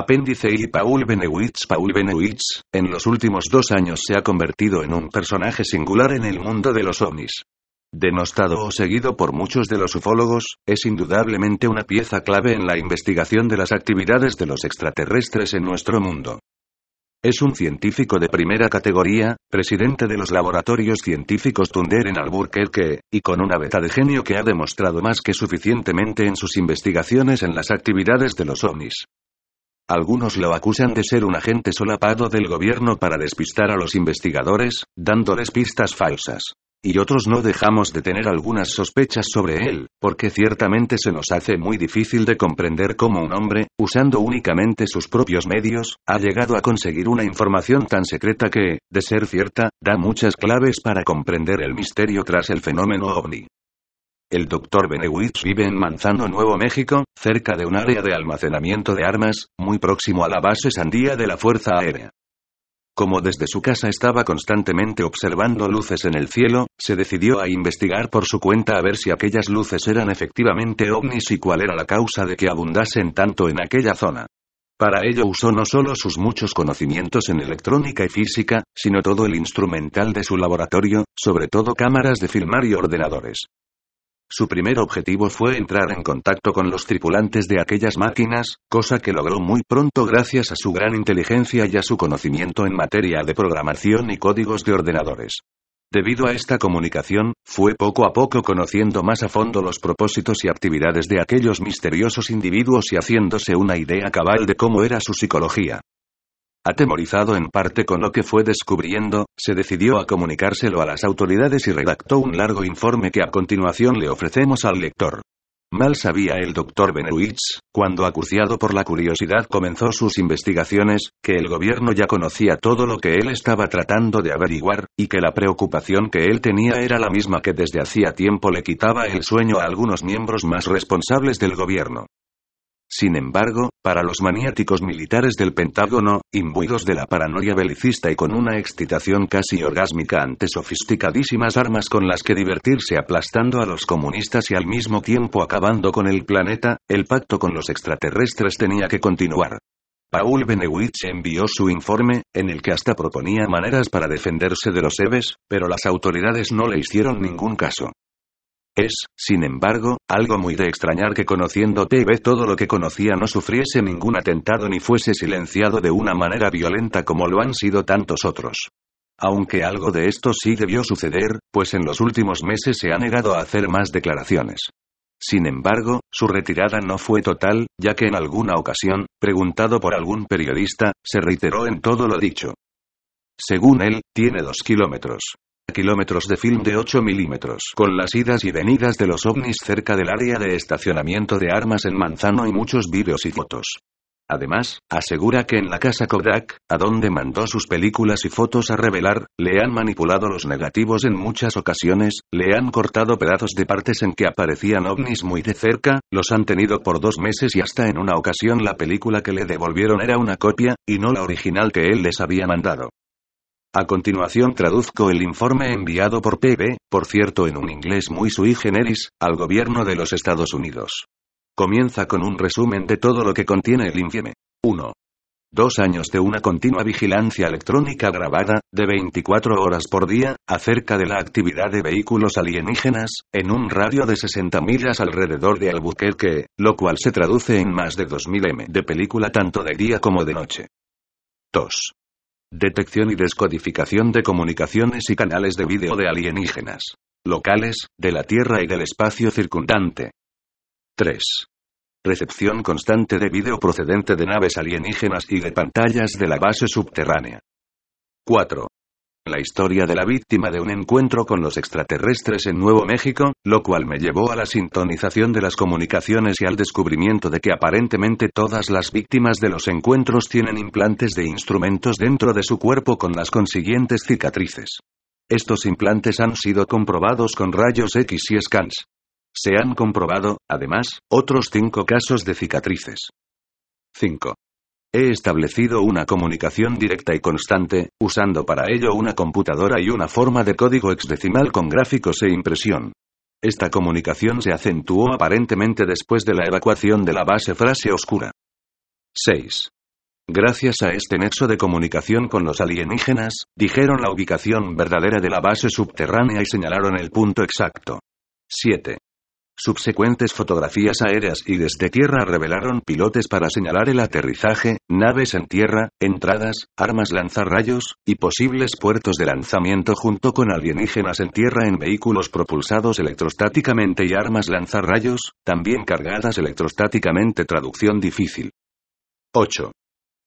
Apéndice I. Paul Bennewitz. Paul Bennewitz, en los últimos 2 años se ha convertido en un personaje singular en el mundo de los ovnis. Denostado o seguido por muchos de los ufólogos, es indudablemente una pieza clave en la investigación de las actividades de los extraterrestres en nuestro mundo. Es un científico de primera categoría, presidente de los laboratorios científicos Thunder en Albuquerque, y con una beta de genio que ha demostrado más que suficientemente en sus investigaciones en las actividades de los ovnis. Algunos lo acusan de ser un agente solapado del gobierno para despistar a los investigadores, dándoles pistas falsas. Y otros no dejamos de tener algunas sospechas sobre él, porque ciertamente se nos hace muy difícil de comprender cómo un hombre, usando únicamente sus propios medios, ha llegado a conseguir una información tan secreta que, de ser cierta, da muchas claves para comprender el misterio tras el fenómeno ovni. El Dr. Bennewitz vive en Manzano, Nuevo México, cerca de un área de almacenamiento de armas, muy próximo a la base Sandía de la Fuerza Aérea. Como desde su casa estaba constantemente observando luces en el cielo, se decidió a investigar por su cuenta a ver si aquellas luces eran efectivamente ovnis y cuál era la causa de que abundasen tanto en aquella zona. Para ello usó no solo sus muchos conocimientos en electrónica y física, sino todo el instrumental de su laboratorio, sobre todo cámaras de filmar y ordenadores. Su primer objetivo fue entrar en contacto con los tripulantes de aquellas máquinas, cosa que logró muy pronto gracias a su gran inteligencia y a su conocimiento en materia de programación y códigos de ordenadores. Debido a esta comunicación, fue poco a poco conociendo más a fondo los propósitos y actividades de aquellos misteriosos individuos y haciéndose una idea cabal de cómo era su psicología. Atemorizado en parte con lo que fue descubriendo, se decidió a comunicárselo a las autoridades y redactó un largo informe que a continuación le ofrecemos al lector. Mal sabía el Dr. Bennewitz, cuando acuciado por la curiosidad comenzó sus investigaciones, que el gobierno ya conocía todo lo que él estaba tratando de averiguar, y que la preocupación que él tenía era la misma que desde hacía tiempo le quitaba el sueño a algunos miembros más responsables del gobierno. Sin embargo, para los maniáticos militares del Pentágono, imbuidos de la paranoia belicista y con una excitación casi orgásmica ante sofisticadísimas armas con las que divertirse aplastando a los comunistas y al mismo tiempo acabando con el planeta, el pacto con los extraterrestres tenía que continuar. Paul Bennewitz envió su informe, en el que hasta proponía maneras para defenderse de los EVEs, pero las autoridades no le hicieron ningún caso. Es, sin embargo, algo muy de extrañar que conociendo TV todo lo que conocía no sufriese ningún atentado ni fuese silenciado de una manera violenta como lo han sido tantos otros. Aunque algo de esto sí debió suceder, pues en los últimos meses se ha negado a hacer más declaraciones. Sin embargo, su retirada no fue total, ya que en alguna ocasión, preguntado por algún periodista, se reiteró en todo lo dicho. Según él, tiene 2 kilómetros de film de 8 milímetros con las idas y venidas de los ovnis cerca del área de estacionamiento de armas en Manzano y muchos vídeos y fotos. Además, asegura que en la casa Kodak, a donde mandó sus películas y fotos a revelar, le han manipulado los negativos en muchas ocasiones, le han cortado pedazos de partes en que aparecían ovnis muy de cerca, los han tenido por 2 meses y hasta en una ocasión la película que le devolvieron era una copia, y no la original que él les había mandado. A continuación traduzco el informe enviado por PB, por cierto en un inglés muy sui generis, al gobierno de los Estados Unidos. Comienza con un resumen de todo lo que contiene el informe. 1. 2 años de una continua vigilancia electrónica grabada, de 24 horas por día, acerca de la actividad de vehículos alienígenas, en un radio de 60 millas alrededor de Albuquerque, lo cual se traduce en más de 2000 m de película tanto de día como de noche. 2. Detección y descodificación de comunicaciones y canales de vídeo de alienígenas locales, de la Tierra y del espacio circundante. 3. Recepción constante de vídeo procedente de naves alienígenas y de pantallas de la base subterránea. 4. La historia de la víctima de un encuentro con los extraterrestres en Nuevo México, lo cual me llevó a la sintonización de las comunicaciones y al descubrimiento de que aparentemente todas las víctimas de los encuentros tienen implantes de instrumentos dentro de su cuerpo con las consiguientes cicatrices. Estos implantes han sido comprobados con rayos X y scans. Se han comprobado, además, otros 5 casos de cicatrices. 5. He establecido una comunicación directa y constante, usando para ello una computadora y una forma de código hexadecimal con gráficos e impresión. Esta comunicación se acentuó aparentemente después de la evacuación de la base Frase Oscura. 6. Gracias a este nexo de comunicación con los alienígenas, dijeron la ubicación verdadera de la base subterránea y señalaron el punto exacto. 7. Subsecuentes fotografías aéreas y desde tierra revelaron pilotes para señalar el aterrizaje, naves en tierra, entradas, armas lanzarrayos, y posibles puertos de lanzamiento junto con alienígenas en tierra en vehículos propulsados electrostáticamente y armas lanzarrayos, también cargadas electrostáticamente. Traducción difícil. 8.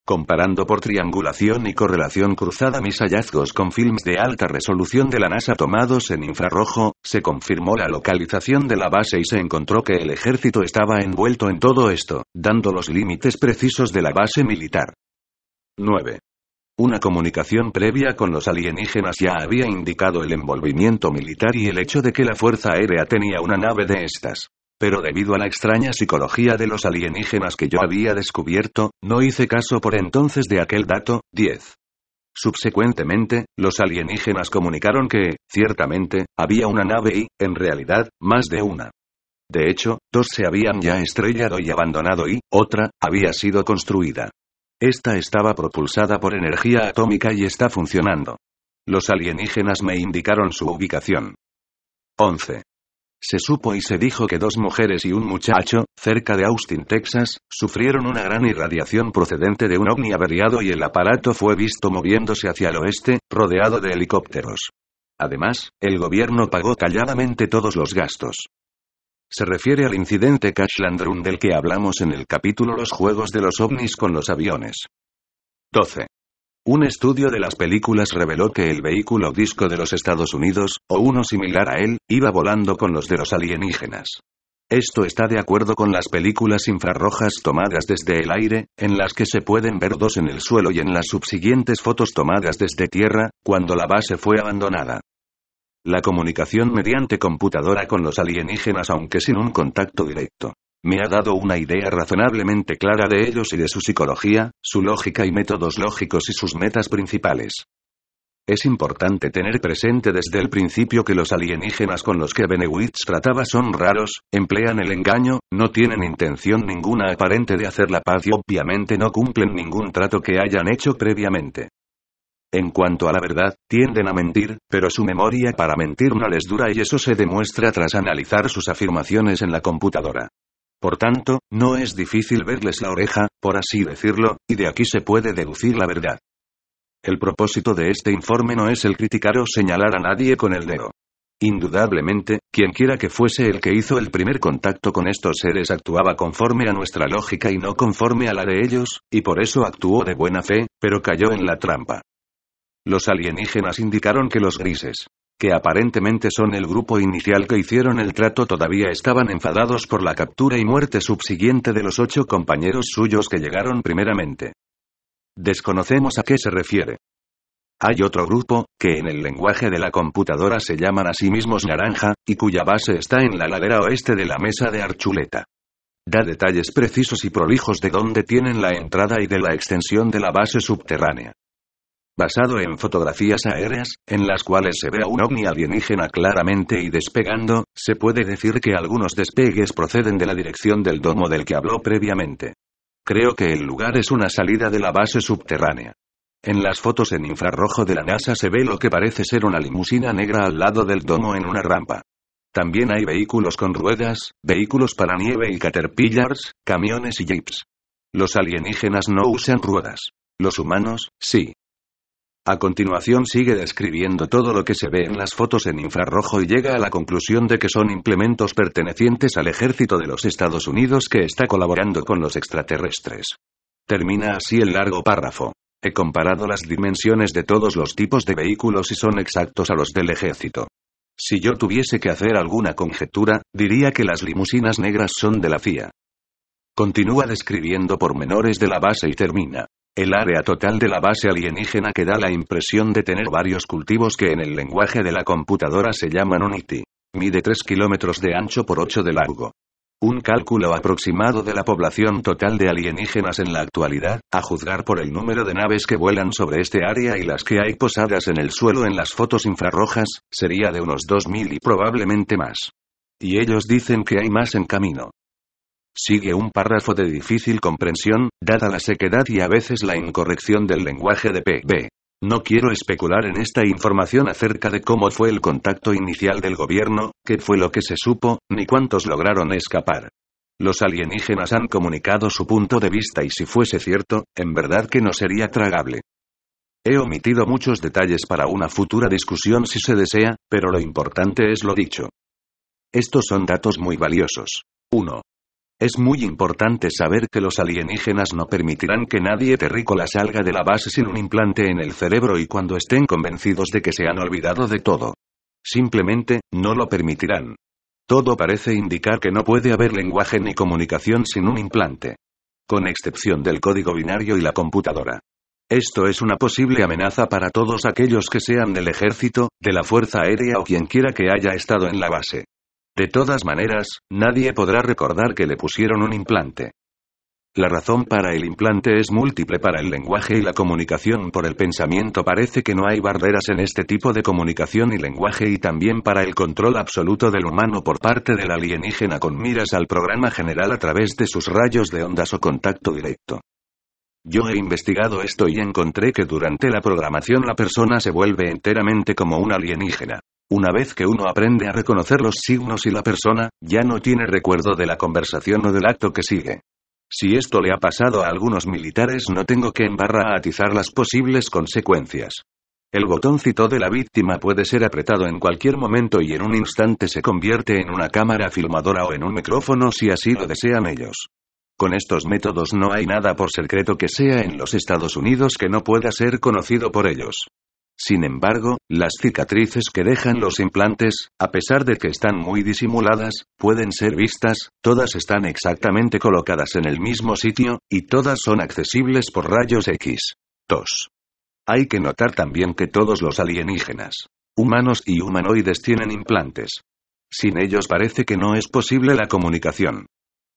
Comparando por triangulación y correlación cruzada mis hallazgos con films de alta resolución de la NASA tomados en infrarrojo, se confirmó la localización de la base y se encontró que el ejército estaba envuelto en todo esto, dando los límites precisos de la base militar. 9. Una comunicación previa con los alienígenas ya había indicado el envolvimiento militar y el hecho de que la Fuerza Aérea tenía una nave de estas. Pero debido a la extraña psicología de los alienígenas que yo había descubierto, no hice caso por entonces de aquel dato. 10. Subsecuentemente, los alienígenas comunicaron que, ciertamente, había una nave y, en realidad, más de una. De hecho, 2 se habían ya estrellado y abandonado y, otra, había sido construida. Esta estaba propulsada por energía atómica y está funcionando. Los alienígenas me indicaron su ubicación. 11. Se supo y se dijo que 2 mujeres y un muchacho, cerca de Austin, Texas, sufrieron una gran irradiación procedente de un ovni averiado y el aparato fue visto moviéndose hacia el oeste, rodeado de helicópteros. Además, el gobierno pagó calladamente todos los gastos. Se refiere al incidente Crash Landrum del que hablamos en el capítulo Los juegos de los ovnis con los aviones. 12. Un estudio de las películas reveló que el vehículo disco de los Estados Unidos, o uno similar a él, iba volando con los de los alienígenas. Esto está de acuerdo con las películas infrarrojas tomadas desde el aire, en las que se pueden ver 2 en el suelo y en las subsiguientes fotos tomadas desde tierra, cuando la base fue abandonada. La comunicación mediante computadora con los alienígenas, aunque sin un contacto directo, me ha dado una idea razonablemente clara de ellos y de su psicología, su lógica y métodos lógicos y sus metas principales. Es importante tener presente desde el principio que los alienígenas con los que Benewitz trataba son raros, emplean el engaño, no tienen intención ninguna aparente de hacer la paz y obviamente no cumplen ningún trato que hayan hecho previamente. En cuanto a la verdad, tienden a mentir, pero su memoria para mentir no les dura y eso se demuestra tras analizar sus afirmaciones en la computadora. Por tanto, no es difícil verles la oreja, por así decirlo, y de aquí se puede deducir la verdad. El propósito de este informe no es el criticar o señalar a nadie con el dedo. Indudablemente, quienquiera que fuese el que hizo el primer contacto con estos seres actuaba conforme a nuestra lógica y no conforme a la de ellos, y por eso actuó de buena fe, pero cayó en la trampa. Los alienígenas indicaron que los grises, que aparentemente son el grupo inicial que hicieron el trato, todavía estaban enfadados por la captura y muerte subsiguiente de los 8 compañeros suyos que llegaron primeramente. Desconocemos a qué se refiere. Hay otro grupo, que en el lenguaje de la computadora se llaman a sí mismos Naranja, y cuya base está en la ladera oeste de la mesa de Archuleta. Da detalles precisos y prolijos de dónde tienen la entrada y de la extensión de la base subterránea. Basado en fotografías aéreas, en las cuales se ve a un ovni alienígena claramente y despegando, se puede decir que algunos despegues proceden de la dirección del domo del que habló previamente. Creo que el lugar es una salida de la base subterránea. En las fotos en infrarrojo de la NASA se ve lo que parece ser una limusina negra al lado del domo en una rampa. También hay vehículos con ruedas, vehículos para nieve y caterpillars, camiones y jeeps. Los alienígenas no usan ruedas. Los humanos, sí. A continuación sigue describiendo todo lo que se ve en las fotos en infrarrojo y llega a la conclusión de que son implementos pertenecientes al ejército de los Estados Unidos que está colaborando con los extraterrestres. Termina así el largo párrafo. He comparado las dimensiones de todos los tipos de vehículos y son exactos a los del ejército. Si yo tuviese que hacer alguna conjetura, diría que las limusinas negras son de la CIA. Continúa describiendo pormenores de la base y termina. El área total de la base alienígena que da la impresión de tener varios cultivos que en el lenguaje de la computadora se llaman Unity. Mide 3 kilómetros de ancho por 8 de largo. Un cálculo aproximado de la población total de alienígenas en la actualidad, a juzgar por el número de naves que vuelan sobre este área y las que hay posadas en el suelo en las fotos infrarrojas, sería de unos 2000 y probablemente más. Y ellos dicen que hay más en camino. Sigue un párrafo de difícil comprensión, dada la sequedad y a veces la incorrección del lenguaje de PB. No quiero especular en esta información acerca de cómo fue el contacto inicial del gobierno, qué fue lo que se supo, ni cuántos lograron escapar. Los alienígenas han comunicado su punto de vista y si fuese cierto, en verdad que no sería tragable. He omitido muchos detalles para una futura discusión si se desea, pero lo importante es lo dicho. Estos son datos muy valiosos. 1. Es muy importante saber que los alienígenas no permitirán que nadie terrícola salga de la base sin un implante en el cerebro y cuando estén convencidos de que se han olvidado de todo. Simplemente, no lo permitirán. Todo parece indicar que no puede haber lenguaje ni comunicación sin un implante. Con excepción del código binario y la computadora. Esto es una posible amenaza para todos aquellos que sean del ejército, de la fuerza aérea o quien quiera que haya estado en la base. De todas maneras, nadie podrá recordar que le pusieron un implante. La razón para el implante es múltiple para el lenguaje y la comunicación por el pensamiento. Parece que no hay barreras en este tipo de comunicación y lenguaje y también para el control absoluto del humano por parte del alienígena con miras al programa general a través de sus rayos de ondas o contacto directo. Yo he investigado esto y encontré que durante la programación la persona se vuelve enteramente como un alienígena. Una vez que uno aprende a reconocer los signos y la persona, ya no tiene recuerdo de la conversación o del acto que sigue. Si esto le ha pasado a algunos militares no tengo que atizar las posibles consecuencias. El botoncito de la víctima puede ser apretado en cualquier momento y en un instante se convierte en una cámara filmadora o en un micrófono si así lo desean ellos. Con estos métodos no hay nada por secreto que sea en los Estados Unidos que no pueda ser conocido por ellos. Sin embargo, las cicatrices que dejan los implantes, a pesar de que están muy disimuladas, pueden ser vistas, todas están exactamente colocadas en el mismo sitio, y todas son accesibles por rayos X. 2. Hay que notar también que todos los alienígenas, humanos y humanoides tienen implantes. Sin ellos parece que no es posible la comunicación.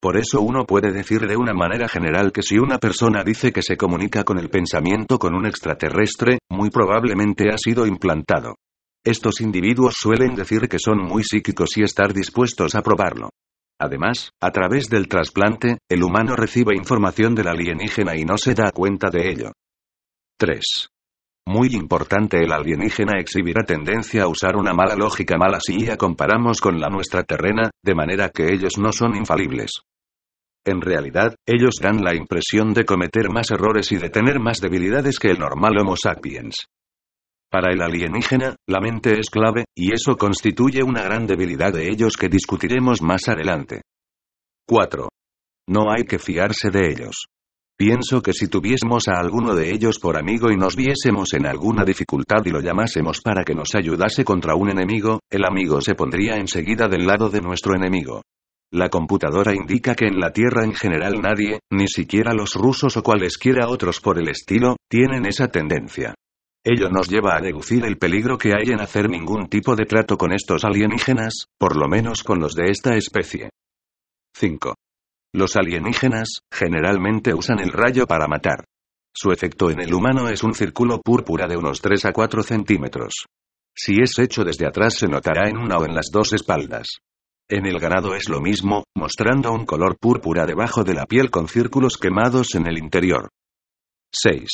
Por eso uno puede decir de una manera general que si una persona dice que se comunica con el pensamiento con un extraterrestre, muy probablemente ha sido implantado. Estos individuos suelen decir que son muy psíquicos y estar dispuestos a probarlo. Además, a través del trasplante, el humano recibe información del alienígena y no se da cuenta de ello. 3. Muy importante, el alienígena exhibirá tendencia a usar una mala lógica mala si la comparamos con la nuestra terrena, de manera que ellos no son infalibles. En realidad, ellos dan la impresión de cometer más errores y de tener más debilidades que el normal Homo sapiens. Para el alienígena, la mente es clave, y eso constituye una gran debilidad de ellos que discutiremos más adelante. 4. No hay que fiarse de ellos. Pienso que si tuviésemos a alguno de ellos por amigo y nos viésemos en alguna dificultad y lo llamásemos para que nos ayudase contra un enemigo, el amigo se pondría enseguida del lado de nuestro enemigo. La computadora indica que en la Tierra en general nadie, ni siquiera los rusos o cualesquiera otros por el estilo, tienen esa tendencia. Ello nos lleva a deducir el peligro que hay en hacer ningún tipo de trato con estos alienígenas, por lo menos con los de esta especie. 5. Los alienígenas, generalmente usan el rayo para matar. Su efecto en el humano es un círculo púrpura de unos 3 a 4 centímetros. Si es hecho desde atrás se notará en una o en las dos espaldas. En el ganado es lo mismo, mostrando un color púrpura debajo de la piel con círculos quemados en el interior. 6.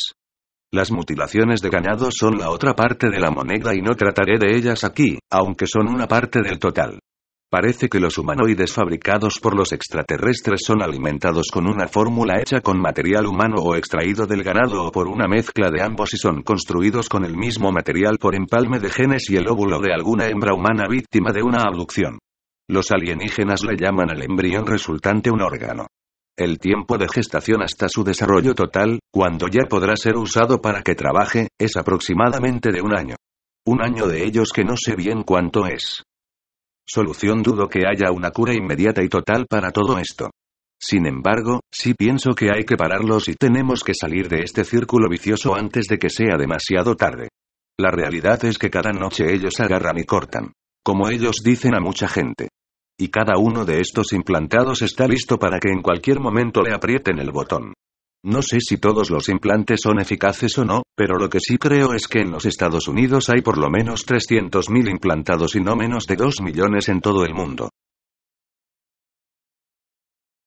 Las mutilaciones de ganado son la otra parte de la moneda y no trataré de ellas aquí, aunque son una parte del total. Parece que los humanoides fabricados por los extraterrestres son alimentados con una fórmula hecha con material humano o extraído del ganado o por una mezcla de ambos y son construidos con el mismo material por empalme de genes y el óvulo de alguna hembra humana víctima de una abducción. Los alienígenas le llaman al embrión resultante un órgano. El tiempo de gestación hasta su desarrollo total, cuando ya podrá ser usado para que trabaje, es aproximadamente de un año. Un año de ellos que no sé bien cuánto es. Solución: dudo que haya una cura inmediata y total para todo esto. Sin embargo, sí pienso que hay que pararlos y tenemos que salir de este círculo vicioso antes de que sea demasiado tarde. La realidad es que cada noche ellos agarran y cortan. Como ellos dicen a mucha gente. Y cada uno de estos implantados está listo para que en cualquier momento le aprieten el botón. No sé si todos los implantes son eficaces o no, pero lo que sí creo es que en los Estados Unidos hay por lo menos 300.000 implantados y no menos de 2 millones en todo el mundo.